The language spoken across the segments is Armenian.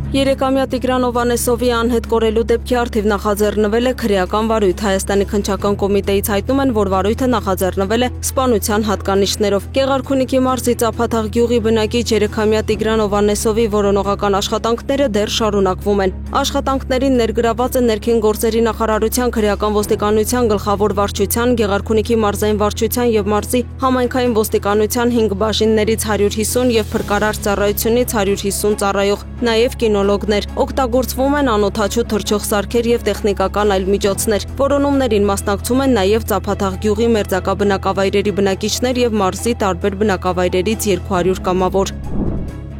Երեկամյա Տիգրան Հովհաննեսովի անհետ կորելու դեպքի առթիվ նախաձեռնվել է քրեական վարույթ։ Հայաստանի քննչական կոմիտեից հայտնում են, որ վարույթը նախաձեռնվել է սպանության հատկանիշներով։ Գեղարքունիքի մարզի Ծափաթաղ գյուղի բնակիչ երեկամյա Տիգրան Հովհաննեսովի որոնողական աշխատանքները դեռ շարունակվում են։ Աշխատանքներին ներգրաված է ներքին գործերի նախարարության, քրեական ոստիկանության գլխավոր վարչության, Գեղարքունիքի մարզային վարչության եւ մարզի համայնքային ոստիկանության 5 բաժիններից 150 եւ փրկարար ծառայությունից 150 ծառայող, նաեւ կինոլոգներ։ Օգտագործվում են անօդաչու թռչող սարքեր եւ տեխնիկական այլ միջոցներ։ Որոնումներին մասնակցում են նաեւ Ծափաթաղ գյուղի մերձակա բնակավայրերի բնակիչներ եւ մարզի տարբեր բնակավայրերից 200 կամավոր։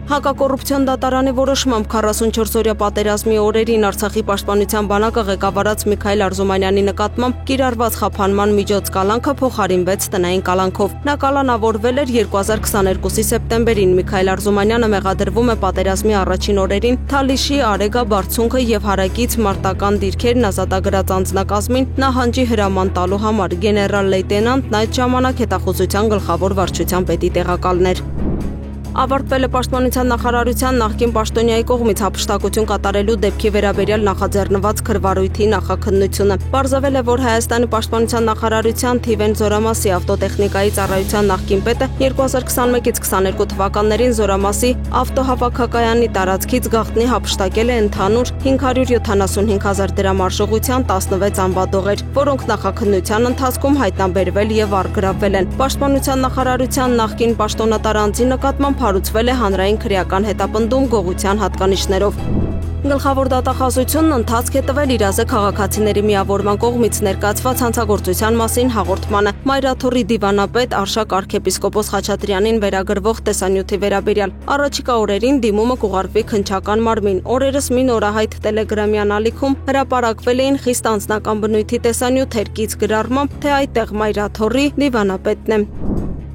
Հակակոռուպցիոն դատարանի որոշմամբ 44-օրյա պատերազմի օրերին Արցախի պաշտպանության բանակը ղեկավարած Միքայել Արզումանյանի նկատմամբ կիրառված խափանման միջոց կալանքը փոխարինվեց տնային կալանքով։ Նա կալանավորվել էր 2022-ի սեպտեմբերին։ Միքայել Արզումանյանը մեղադրվում է պատերազմի առաջին օրերին Թալիշի, Արեգա, Բարձունքը եւ հարակից մարտական դիրքերն ազատագրած անձնակազմին նահանջի հրաման տալու համար։ Գեներալ լեյտենանտն այդ ժամանակ հետախուզության գլխավոր վարչության պետի տեղակալն էր։ Ավարտվել է Պաշտպանության նախարարության նախկին պաշտոնյայի կողմից հափշտակություն կատարելու դեպքի վերաբերյալ նախաձեռնված քրվարույթի նախաքննությունը։ Պարզվել է, որ Հայաստանի Պաշտպանության նախարարության Թիվեն Զորամասի ավտոտեխնիկայի ծառայության նախկին պետը 2021-ից 22 թվականներին Զորամասի ավտոհավաքակայանի տարածքից գաղտնի հափշտակել է ընդհանուր 575,000 դրամ արժողության 16 անվադողեր, որոնք նախաքննության ընթացքում հայտնաբերվել եւ առգրավվել են։ Պաշտպանության նախարարության նախկին պաշտոնատար անձի նկատմամբ հարուցվել է հանրային քրեական հետապնդում գողության հատկանիշներով։ Գլխավոր դատախազությունն ընթացք է տվել իրազե քաղաքացիների միավորման կողմից ներկայացված հանցագործության մասին հաղորդմանը Մայրաթոռի դիվանապետ Արշակ arczepiskopos Խաչատրյանին վերագրվող տեսանյութի վերաբերյալ։ Առաջիկա օրերին դիմումը կուղարկվի քննչական մարմին։ Օրերս մի նորահայտ տելեգրամյան ալիքում հրապարակվել էին խիստ անձնական բնույթի տեսանյութեր կից գրառմամբ, թե այդտեղ Մայրաթոռի դիվանապետն է։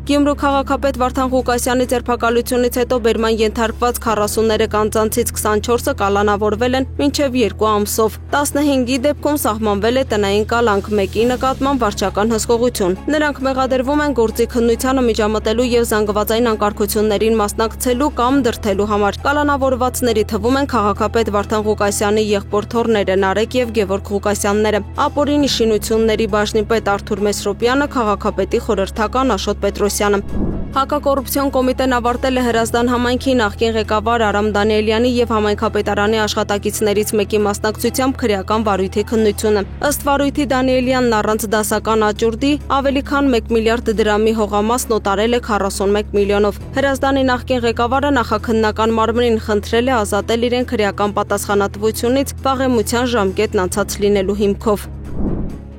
Գյումրու քաղաքապետ Վարդան Ղուկասյանի ձերբակալությունից հետո բերման ենթարկված 43 անձանցից 24-ը կալանավորվել են մինչև 2 ամսով։ 15-ի դեպքում սահմանվել է տնային կալանք, 1-ի նկատմամբ վարչական հսկողություն։ Նրանք մեղադրվում են գործի քննությանը միջամտելու եւ զանգվածային անկարգություններին մասնակցելու կամ դրդելու համար։ Կալանավորվածների թվում են քաղաքապետ Վարդան Ղուկասյանի եղբոր թոռները Նարեկ եւ Գևորգ Ղուկասյանները, ապօրինի շինությունների բաժնի պետ Արթուր Մեսրոպյանը, քաղաքապետի խորհրդական Աշոտ Պետրոսյանը։ Հակակոռուպցիոն կոմիտեն ավարտել է Հրազդան համայնքի նախկին ղեկավար Արամ Դանիելյանի եւ համայնքապետարանի աշխատակիցներից մեկի մասնակցությամբ քրեական վարույթի քննությունը։ Ըստ վարույթի Դանիելյանն առանց դասական աճուրդի ավելի քան 1 միլիարդ դրամի հողամաս նոտարել է 41 միլիոնով։ Հրազդանի նախկին ղեկավարը նախաքննական մարմնին խնդրել է ազատել իրեն քրեական պատասխանատվությունից վաղեմության ժամկետն անցած լինելու հիմքով։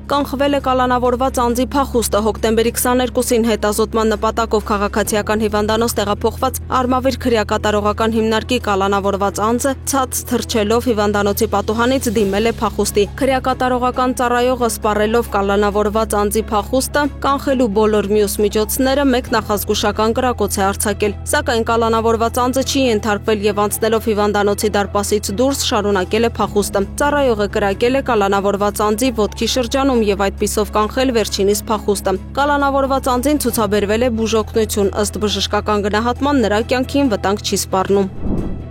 Կանխվել է կալանավորված անձի փախուստը հոկտեմբերի 22-ին հետազոտման նպատակով քաղաքացիական հիվանդանոց տեղափոխված Արմավիր քրեակատարողական հիմնարկի կալանավորված անձը ցած թռչելով հիվանդանոցի պատուհանից դիմել է փախուստի։ Քրեակատարողական ծառայողը սպառելով կալանավորված անձի փախուստը կանխելու բոլոր մյուս միջոցները մեկ նախազգուշական կրակոց է արձակել։ Սակայն կալանավորված անձը չի ենթարկվել եւ անցնելով հիվանդանոցի դարպասից դուրս շարունակել է փախուստը։ Ծառայողը կրակել է կալանավորված անձի ոտքի շրջանում եւ այդպիսով կանխել վերջինիս փախուստը։ Կալանավորված անձին ցուցաբերվել է բուժօգնություն, ըստ բժշկական գնահատման նրա կյանքին վտանգ չի սպառնում։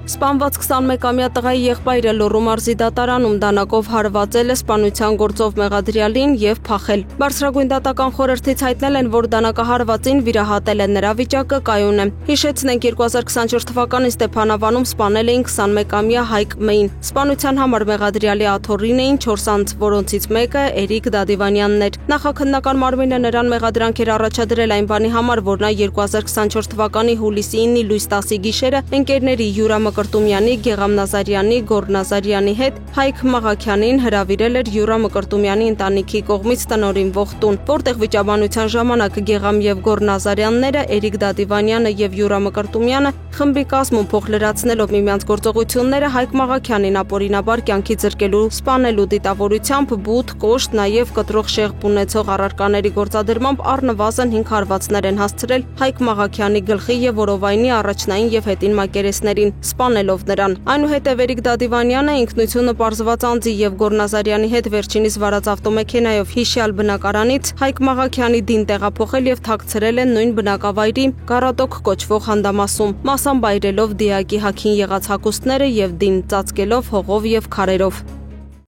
Սպանված 21-ամյա տղայի եղբայրը Լոռու մարզի դատարանում դանակով հարվածել է սպանության գործով մեղադրյալին եւ փախել։ Բարձրագույն դատական խորհրդից հայտնել են, որ դանակահարվածին վիրահատել է, նրա վիճակը կայուն է։ Հիշեցնենք 2024 թվականին Ստեփանավանում սպանել էին 21-ամյա Հայկ Մ-ին։ Սպանության համար մեղադրյալի աթոռին էին 4 անձ, որոնցից մեկը Էրիկ Դադիվանյանն էր։ Նախաքննական մարմինը նրան մեղադրանքեր առաջադրել այն բանի համար, որ նա 2024 թվականի հուլիսի 9-ի լույս 10-ի գիշերը ընկերների Յուրա Մկրտումյանի, Գեգամ Նազարյանի, Գոր Նազարյանի հետ Հայկ Մաղաքյանին հրավիրել էր Յուրա Մկրտումյանի ընտանիքի կողմից տնօրինվող տուն, որտեղ վիճաբանության ժամանակ Գեգամ եւ Գոր Նազարյանները, Էրիկ Դադիվանյանը եւ Յուրա Մկրտումյանը խմբի կազմում փոխլրացնելով միմյանց գործողությունները Հայկ Մաղաքյանին ապօրինաբար կյանքի զրկելու, սպանելու դիտավորությամբ բութ, կոշտ, նաեւ կտրող շեղբ ունեցող առարկաների գործադրմամբ առնվազն 5 հարվածներ են հասցրել Հայկ Մաղաքյանի գլխի եւ որովայնի առաջնային եւ հետին մակերեսներին։ սպանելով նրան։ Այնուհետև Էրիկ Դադիվանյանը ինքնությունը պարզված անձի եւ Գորնազարյանի հետ վերջինիս վարած ավտոմեքենայով հիշյալ բնակարանից Հայկ Մաղաքյանի դին տեղափոխել եւ թաքցրել են նույն բնակավայրի Կարատոկ կոչվող հանդամասում, մասամբ այրելով դիակի հագին եղած հագուստները եւ դին ծածկելով հողով եւ քարերով։